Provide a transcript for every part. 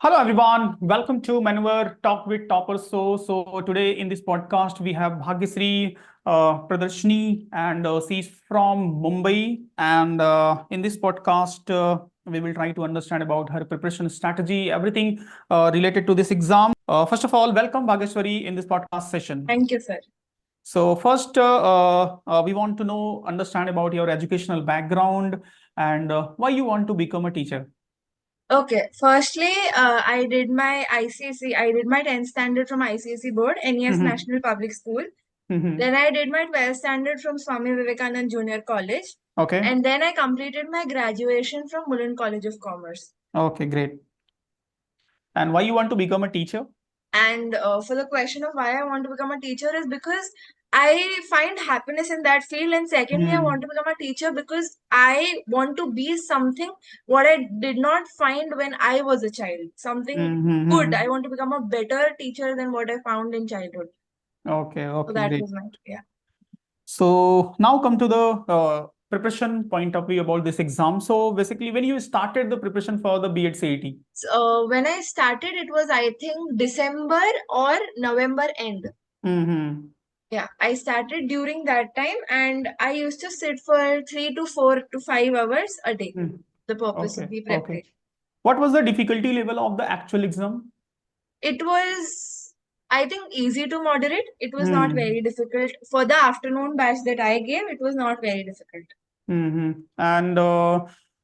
Hello everyone, welcome to Manoeuvre Talk with Toppers. So today in this podcast we have Bhageshwari Pradarshini and she's from Mumbai. And in this podcast we will try to understand about her preparation strategy, everything related to this exam. First of all, welcome Bhageshwari in this podcast session. Thank you, sir. So first, we want to understand about your educational background and why you want to become a teacher. Okay, firstly, I did my ICSE, I did my 10th standard from ICSE board, NES Mhm. National Public School. Mhm. Then I did my 12th standard from Swami Vivekanand Junior College. Okay. And then I completed my graduation from Mulund College of Commerce. Okay, great. And why you want to become a teacher? And for the question of why I want to become a teacher is because I find happiness in that field. And secondly, I want to become a teacher because I want to be something what I did not find when I was a child. Something good. I want to become a better teacher than what I found in childhood. Okay, So okay, that great. was my, yeah. So now come to the preparation point of view about this exam. So basically, when you started the preparation for the B.Ed CET? So when I started, it was, I think, December or November end. Mm-hmm. Yeah, I started during that time and I used to sit for 3 to 4 to 5 hours a day. The purpose of Okay, the okay. preparation. What was the difficulty level of the actual exam? It was, I think, easy to moderate. It was not very difficult. For the afternoon batch that I gave, it was not very difficult. And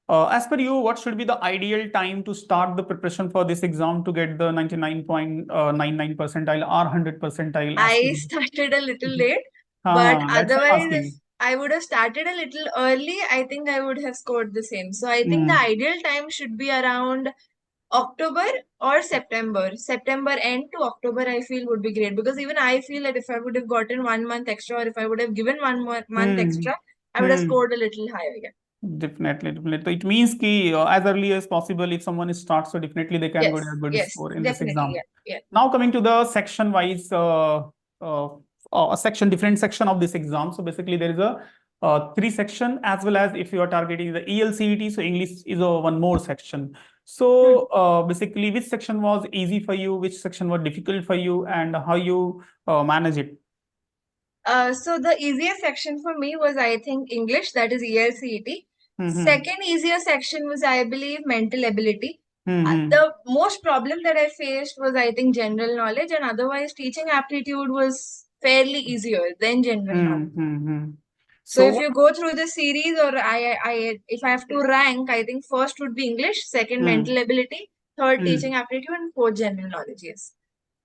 as per you, what should be the ideal time to start the preparation for this exam to get the 99.99 percentile or 100 percentile? I started a little late, but That's why I'm otherwise, if asking. I would have started a little early, I think I would have scored the same. So I think the ideal time should be around October or September. September end to October, I feel would be great because even I feel that if I would have gotten 1 month extra or if I would have given month extra, I would have scored a little higher. Yeah. Definitely, definitely. So it means ki as early as possible, if someone starts, so definitely they can go to a good Yes, score in this definitely. exam. Yeah, yeah. Now coming to the section wise, uh, a section, different section of this exam. So basically there is a three section as well as if you are targeting the ELCET, so English is a one more section. So basically which section was easy for you, which section was difficult for you and how you manage it? So the easiest section for me was, I think, English, that is ELCET. Second easiest section was, I believe, mental ability. The most problem that I faced was, I think, general knowledge, and otherwise, teaching aptitude was fairly easier than general knowledge. So if So you go through the series, or if I have to rank, I think first would be English, second mental ability, third teaching aptitude, and fourth general knowledge. Yes.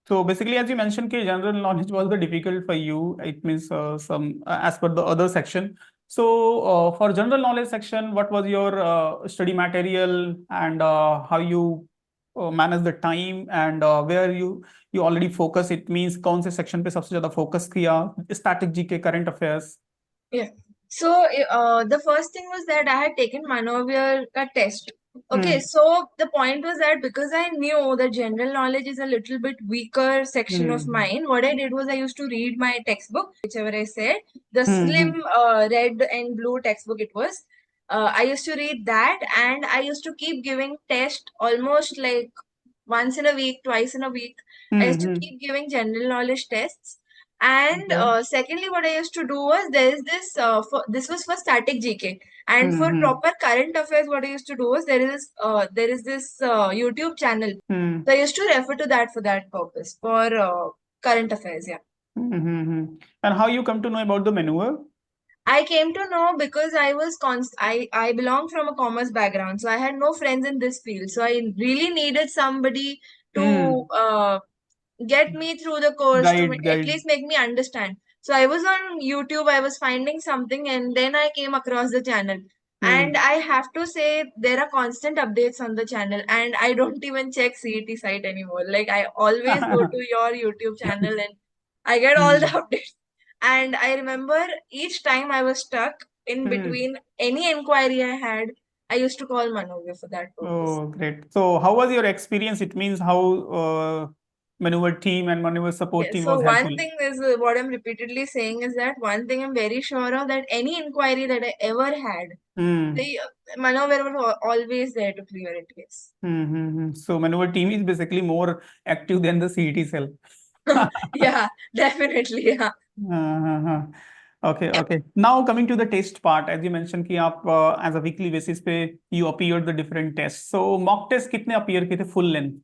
So basically, as you mentioned, कि general knowledge was the difficult for you. It means some as per the other section. So for general knowledge section, what was your study material and how you manage the time and where you already focus? It means कौन से section पे सबसे ज़्यादा focus किया? Static GK, current affairs. Yeah. So the first thing was that I had taken Manoeuvre ka test. Okay, so the point was that because I knew that general knowledge is a little bit weaker section of mine, what I did was I used to read my textbook, whichever I said, the slim red and blue textbook it was. I used to read that and I used to keep giving test almost like once in a week, twice in a week. I used to keep giving general knowledge tests. And secondly, what I used to do was there is this this was for static GK, and for proper current affairs, what I used to do was there is this YouTube channel. So I used to refer to that for that purpose for current affairs. Yeah. And how you come to know about the maneuver? I came to know because I was I belong from a commerce background, so I had no friends in this field. So I really needed somebody to get me through the course to at least make me understand. So I was on YouTube, I was finding something, and then I came across the channel. And I have to say, there are constant updates on the channel, and I don't even check CET site anymore. Like, I always go to your YouTube channel and I get all the updates. And I remember each time I was stuck in between any inquiry I had, I used to call Manoeuvre for that purpose. Oh, great. So how was your experience? It means how Maneuver team and maneuver support Yeah, team so was one helpful. thing is what I'm repeatedly saying is that one thing I'm very sure of, that any inquiry that I ever had, Hmm. the Manoeuvre was always there to clear it. Yes. So maneuver team is basically more active than the CET cell. Yeah, definitely. Yeah. हाँ. Okay. Now coming to the test part, as you mentioned कि आप as a weekly basis पे you appeared the different tests. So mock test कितने appear किए थे full length?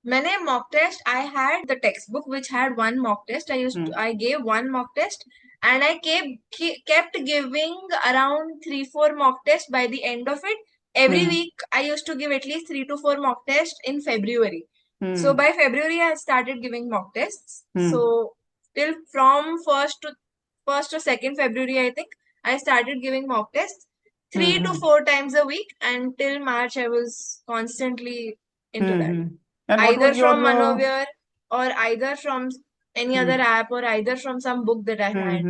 मैंने mock test, I had the textbook which had one mock test. I gave one mock test, and I kept giving around 3-4 mock tests by the end of it. Every week I used to give at least 3 to 4 mock tests in February. So by February I started giving mock tests. So till from first or second February, I think, I started giving mock tests 3 to 4 times a week, and till March I was constantly into that. And what Either was your from Manoeuvre, or either from any other app, or either from some book that I had.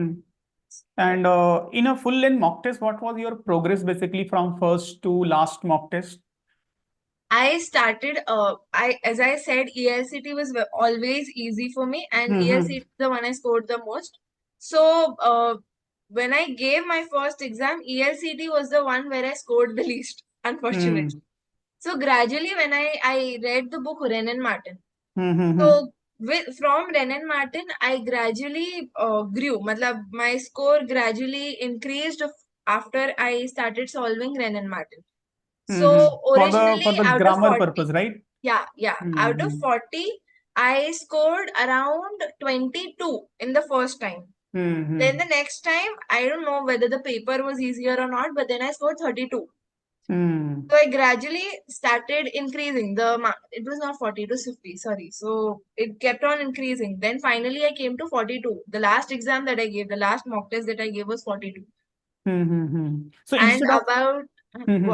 And in a full length mock test, what was your progress basically from first to last mock test? I started, as I said, ELCT was always easy for me, and ELCT is the one I scored the most. So, when I gave my first exam, ELCT was the one where I scored the least, unfortunately. So, gradually, when I read the book Wren and Martin, so from Wren and Martin, I gradually grew. Matlab, my score gradually increased after I started solving Wren and Martin. So For originally the out of grammar 40, purpose, right? yeah, out of 40, I scored around 22 in the first time. Then the next time, I don't know whether the paper was easier or not, but then I scored 32. So I gradually started increasing it was not 40, it was 50, sorry. So it kept on increasing. Then finally I came to 42. The last exam that I gave, the last mock test that I gave was 42. So And instead of about,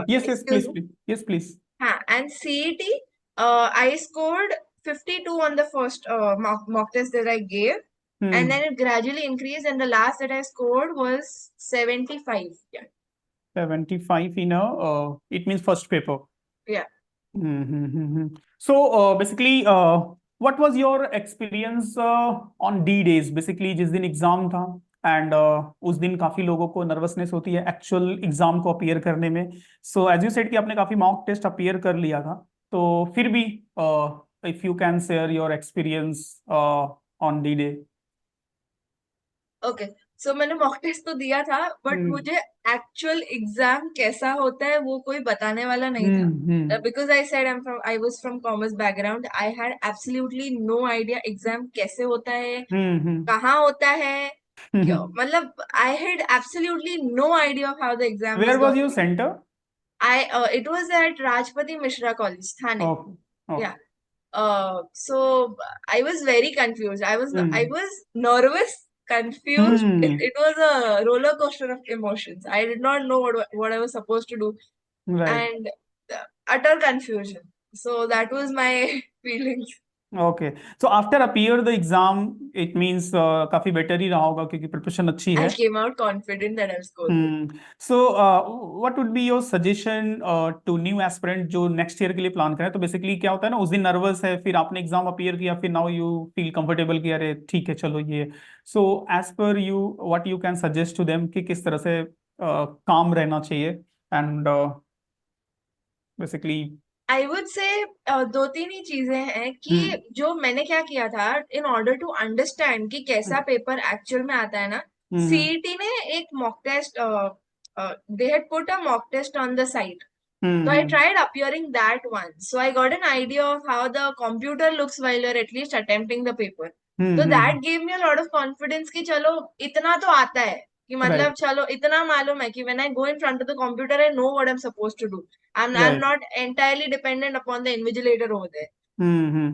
yes, excuse please, me. please. Yes, please. And CET, I scored 52 on the first mock test that I gave. And then it gradually increased, and the last that I scored was 75. Yeah. 75 in it means first paper. Yeah. So basically, what was your experience on D days? Basically, जिस दिन exam था and उस दिन काफी लोगों को nervousness होती है एक्चुअल एग्जाम को अपीयर करने में. सो एज यू सेड कि आपने काफी मॉक टेस्ट अपीयर कर लिया था, तो फिर भी if you can share your experience on the day. Okay, so मैंने मॉक टेस्ट तो दिया था, बट मुझे एक्चुअल एग्जाम कैसा होता है वो कोई बताने वाला नहीं था. Because I said I was from commerce background, I had absolutely no idea exam कैसे होता है, कहाँ होता है, मतलब I had absolutely no idea of how the exam Where was was going. your center? It was at Rajpati Mishra College, Thane. Okay. Yeah. So I was very confused. I was nervous, confused. It was a roller coaster of emotions. I did not know what I was supposed to do, Right. and utter confusion. So that was my feelings. Okay. So after appear the exam, it means काफी better ही रहा होगा क्योंकि preparation अच्छी I है. came out confident that I've scored good. So what would be your suggestion to new aspirant जो next year के लिए plan करें? तो basically क्या होता है ना, उस दिन nervous है, फिर आपने exam appear किया, फिर now you feel comfortable कि अरे ठीक है चलो ये. So as per you, what you can suggest to them कि किस तरह से calm रहना चाहिए and basically I would say दो तीन ही चीजें हैं कि जो मैंने क्या किया था इन ऑर्डर टू अंडरस्टैंड कि कैसा पेपर एक्चुअल में आता है ना. सीईटी ने एक mock test, they had put a mock test on the site. So I tried appearing that one. So I got an idea of how the computer looks while you're at least attempting the paper. So that gave me a lot of confidence कि चलो इतना तो आता है, कि मतलब चलो इतना मालूम है कि when I go in front of the computer I know what I'm supposed to do. I'm not entirely dependent upon the invigilator over there.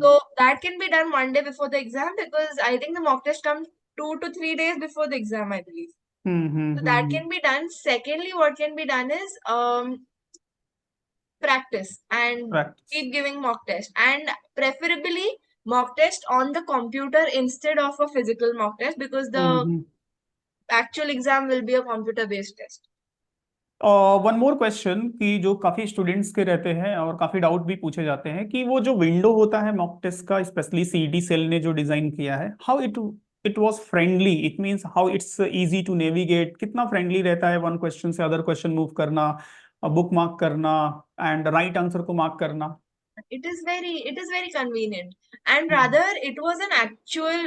So that can be done one day before the exam, because I think the mock test comes 2 to 3 days before the exam, I believe. So that can be done. Secondly, what can be done is practice and keep giving mock test, and preferably mock test on the computer instead of a physical mock test, because the actual exam will be a computer based test. One more question कि जो काफी students के रहते हैं और काफी doubt भी पूछे जाते हैं कि वो जो विंडो होता है मॉक टेस्ट का, स्पेशली सीईटी सेल ने जो डिजाइन किया है, how it was friendly, it means how it's easy to navigate, कितना फ्रेंडली रहता है वन क्वेश्चन से अदर क्वेश्चन मूव करना, बुक मार्क करना एंड राइट आंसर को मार्क करना? It is very convenient, and rather it was an actual,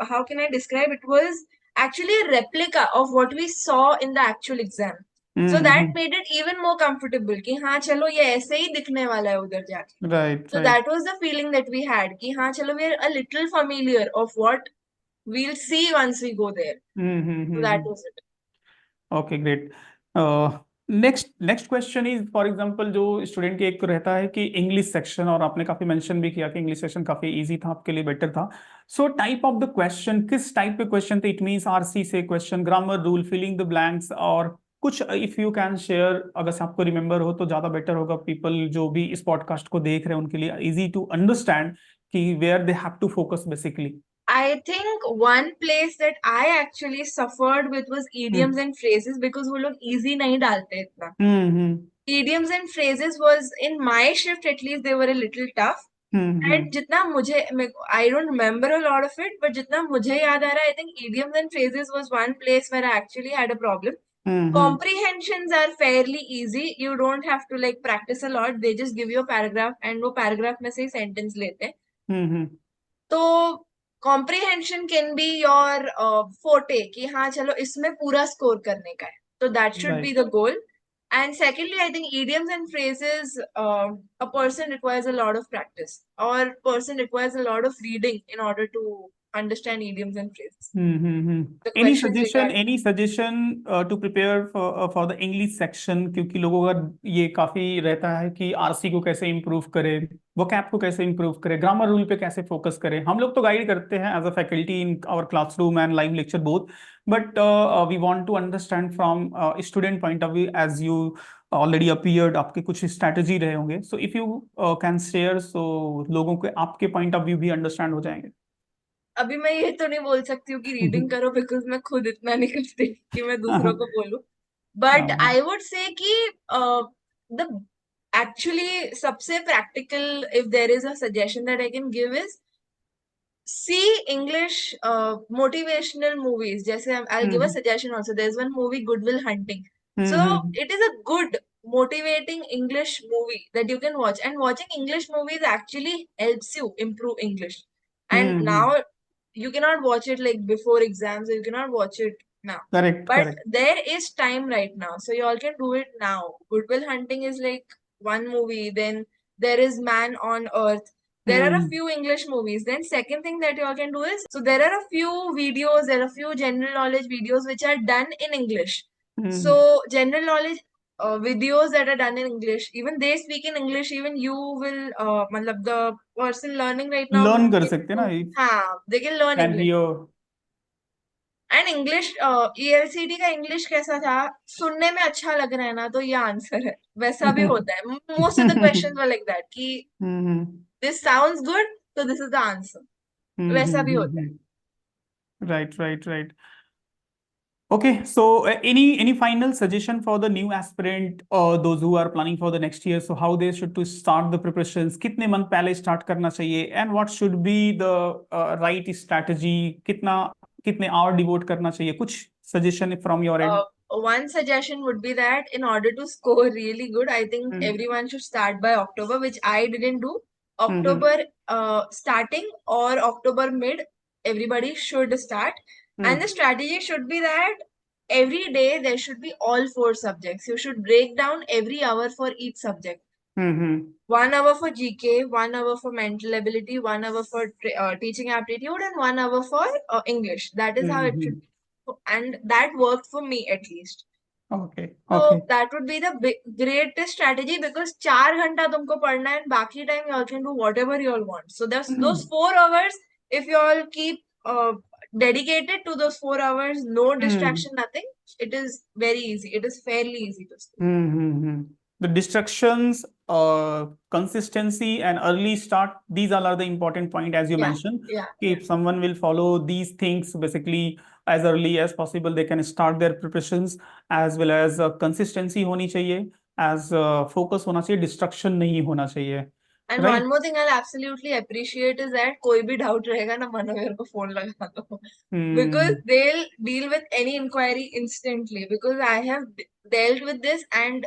how can I describe, it was actually a replica of what we saw in the actual exam. So that made it even more comfortable कि हाँ चलो ये ऐसे ही दिखने वाला है उधर जाके. Right So that was the feeling that we had कि हाँ चलो we are a little familiar of what we'll see once we go there. So that was it. Okay great. Next question is, for example जो student के एक तो रहता है कि इंग्लिश सेक्शन, और आपने काफी मेंशन भी किया कि इंग्लिश सेक्शन काफी इजी था आपके लिए, बेटर था. So type of the question, किस टाइप के क्वेश्चन थे? इट मींस आरसी से question, grammar rule, filling the blanks, और कुछ इफ यू कैन शेयर, अगर से आपको रिमेंबर हो तो ज्यादा बेटर होगा. पीपल जो भी इस पॉडकास्ट को देख रहे हैं उनके लिए इजी टू अंडरस्टैंड कि where they have to focus basically. I think one place that I actually suffered with was idioms and phrases, because वो लोग easy नहीं डालते इतना. Idioms and phrases was, in my shift at least, they were a little tough. And जितना मुझे, I don't remember a lot of it, but जितना मुझे याद आ रहा है, I think idioms and phrases was one place where I actually had a problem. Comprehensions are fairly easy. You don't have to like practice a lot. They just give you a paragraph, and वो paragraph में से ही sentence लेते हैं. तो comprehension can be your forte कि हाँ चलो इसमें पूरा score करने का है. So that should be the goal. And secondly, I think idioms and phrases, a person requires a lot of practice, or person requires a lot of reading in order to understand idioms and phrases. The Any questions suggestion, regarding any suggestion to prepare for the English section? क्योंकि लोगों का ये काफी रहता है कि RC को कैसे इम्प्रूव करें, वोकैब को कैसे इम्प्रूव करें, ग्रामर रूल पे कैसे फोकस करें. हम लोग तो गाइड करते हैं as a faculty in our classroom and live lecture both, but we want to understand from student point of view, as you already appeared, आपके कुछ स्ट्रैटेजी रहे होंगे. So if you can share, so लोगों के आपके point of view भी understand हो जाएंगे. अभी मैं ये तो नहीं बोल सकती हूँ कि रीडिंग करो, बिकॉज मैं खुद इतना नहीं करती कि मैं दूसरों को बोलूं. बट आई वुड से कि द एक्चुअली सबसे practical, if there is a suggestion that I can give, is see English motivational movies. Jaise I'll give a suggestion also. There's one movie, Good Will Hunting. So it is a good motivating English movie that you can watch. And watching English movies actually helps you improve English. And now you cannot watch it like before exams, or you cannot watch it now. Correct, But correct. there is time right now. So you all can do it now. Good Will Hunting is like one movie. Then there is Man on Earth. There are a few English movies. Then second thing that you all can do is, so there are a few videos, there are a few general knowledge videos which are done in English. So general knowledge videos that are done in English, even they speak in English, even you will, matlab the person learning right now will learn कर be able सकते हैं ना, to, हाँ, they can learn can English. Rio. And English, ELCT का English कैसा था, सुनने में अच्छा लग रहा है ना तो ये आंसर है, वैसा भी होता है. Most of the questions were like that कि दिस साउंड्स गुड, तो दिस इज द आंसर, वैसा भी होता है. Right, right, right. Okay, so any final suggestion for the new aspirant or those who are planning for the next year? So how they should to start the preparations? कितने month पहले start करना चाहिए? And what should be the right strategy? कितने hour devote करना चाहिए? कुछ suggestion from your end? One suggestion would be that in order to score really good, I think everyone should start by October, which I didn't do. October starting or October mid, everybody should start. And the strategy should be that every day there should be all 4 subjects. You should break down every hour for each subject. 1 hour for GK, 1 hour for mental ability, 1 hour for teaching aptitude, and 1 hour for English. That is how it should be. And that worked for me at least. Okay, So okay. that would be the greatest strategy, because 4 घंटा तुमको पढ़ना है, and बाकी time you all can do whatever you all want. So those 4 hours, if you all keep dedicated to those 4 hours, no distraction, nothing, it is very easy. It is fairly easy to study. the distractions, consistency and early start, these all are the important point as you Yeah, mentioned. yeah. If someone will follow these things basically as early as possible, they can start their preparations, as well as consistency honi chahiye, as focus hona chahiye, distraction nahi hona chahiye, And right? one more thing I'll absolutely appreciate is that कोई भी doubt रहेगा ना मनोहर को phone लगा दो. Because Hmm. they'll deal with any inquiry instantly. Because I have dealt with this and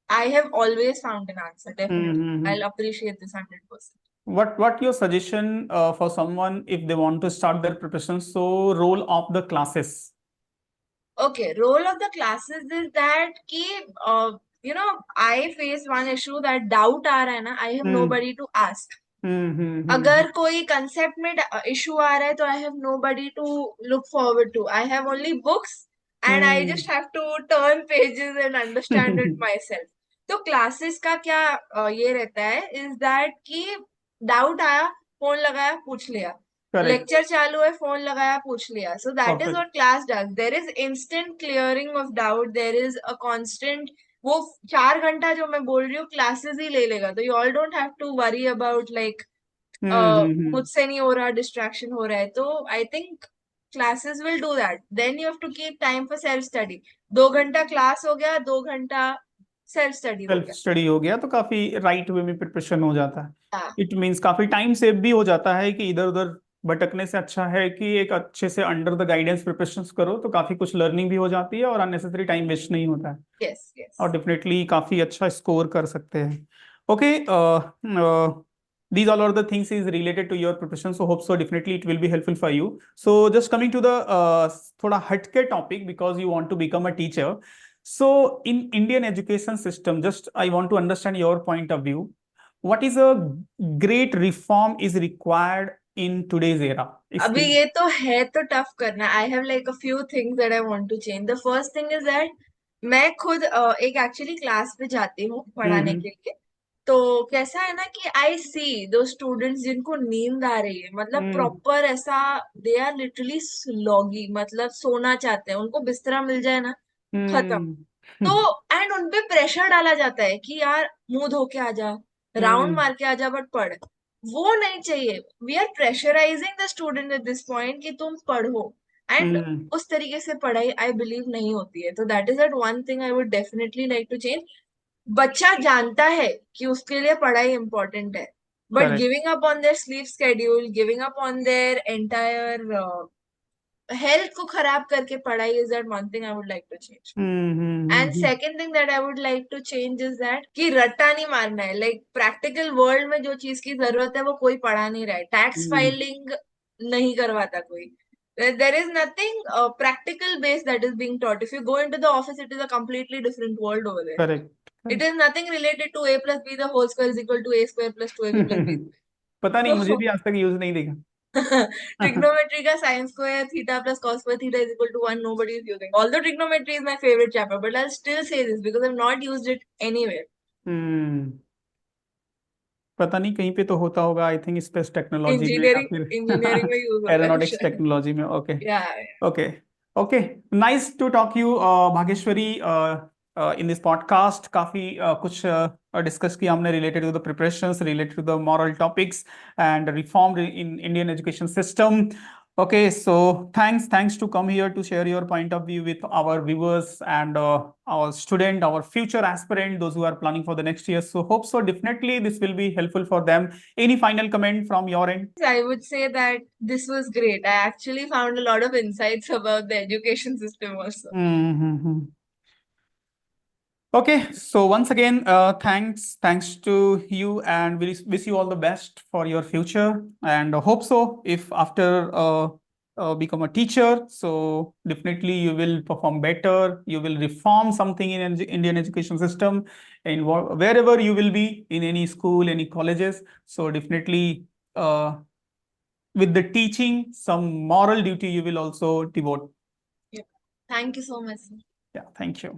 I have always found an answer. Definitely, Mm-hmm. I'll appreciate this 100%. What your suggestion for someone if they want to start their preparation? So role of the classes. Okay, role of the classes is that कि I face one issue that doubt आ रहा है ना, I have Hmm. nobody to ask. Hmm. अगर कोई concept में issue आ रहा है तो I have nobody to look forward to. I have only books and I just have to turn pages and understand it myself. तो classes का क्या ये रहता है is that कि doubt आया, फोन लगाया, पूछ लिया. Correct. लेक्चर चालू है, फोन लगाया, पूछ लिया. So that is Perfect. what class does. There is instant clearing of doubt. There is a constant. वो 4 घंटा जो मैं बोल रही हूँ क्लासेस ही ले लेगा. तो you all don't have to worry about like Hmm. मुझसे नहीं हो रहा, डिस्ट्रैक्शन हो रहा है. तो I think classes will do that. Then you have to keep time for self study. 2 घंटा क्लास हो गया, 2 घंटा सेल्फ स्टडी हो सेल्फ गया. स्टडी हो गया तो काफी राइट वे में प्रिपरेशन हो जाता है. हाँ. इट मीन्स काफी टाइम सेव भी हो जाता है कि इधर उधर भटकने से अच्छा है कि एक अच्छे से अंडर द गाइडेंस प्रिपरेशन करो तो काफी कुछ लर्निंग भी हो जाती है और अननेसेसरी टाइम वेस्ट नहीं होता है. Yes yes. और डेफिनेटली काफी अच्छा स्कोर कर सकते हैं. Okay, these all are the things is related to your preparation, so hope so definitely it will be helpful for you. So just coming to the thoda hatke topic, because you want to become a teacher. So in Indian education system, just I want to understand your point of view. What is a great reform is required in today's era? अभी ये तो है तो tough करना. I have like a few things that I want to change. The first thing is that मैं खुद एक actually class पे जाती हूँ पढ़ाने के लिए. तो कैसा है ना कि आई सी दो स्टूडेंट्स जिनको नींद आ रही है, मतलब प्रॉपर ऐसा दे आर लिटरली स्लॉगी, मतलब सोना चाहते हैं, उनको बिस्तरा मिल जाए ना खत्म. तो एंड उनपे प्रेशर डाला जाता है कि यार मुंह धो के आ जा, राउंड मार के आ जा, बट पढ़. वो नहीं चाहिए. We are pressurising the student at this point कि तुम पढ़ो. एंड उस तरीके से पढ़ाई आई बिलीव नहीं होती है. तो that is that one thing I would definitely like to change. बच्चा जानता है कि उसके लिए पढ़ाई इंपॉर्टेंट है, but giving up on their sleep schedule, giving up on their entire health को खराब करके पढ़ाई is that one thing I would like to change. And second thing that I would like to change is that कि रट्टा नहीं मारना है. Like practical world में जो चीज की जरूरत है वो कोई पढ़ा नहीं रहा है. टैक्स फाइलिंग नहीं करवाता कोई. There is nothing practical based that is being taught. If you go into the office, it is a completely different world over there. Correct. It is nothing related to a plus b the whole square is equal to a square plus 2ab plus b. पता नहीं, मुझे भी आज तक use नहीं देखा. Trigonometry का sin square theta plus cos square theta is equal to 1. Nobody is using. Although trigonometry is my favorite chapter, but I'll still say this because I've not used it anywhere. पता नहीं कहीं पे तो होता होगा, I think space technology में या फिर इंजीनियरिंग में यूज होता है एरोनॉटिक्स शायद. टेक्नोलॉजी में. Okay. Yeah. Okay. Okay. Nice to talk you Bhageshwari in this podcast. काफी कुछ डिस्कस किया हमने related to the preparations, related to the moral topics and reform in Indian education system. Okay, so thanks to come here to share your point of view with our viewers and our student, our future aspirant, those who are planning for the next year. So hope so definitely this will be helpful for them. Any final comment from your end? I would say that this was great. I actually found a lot of insights about the education system also. Okay, so once again, thanks to you, and we wish you all the best for your future. And hope so if after become a teacher, so definitely you will perform better. You will reform something in Indian education system, and wherever you will be in any school, any colleges. So definitely, with the teaching, some moral duty you will also devote. Yeah. Thank you so much. Yeah, thank you.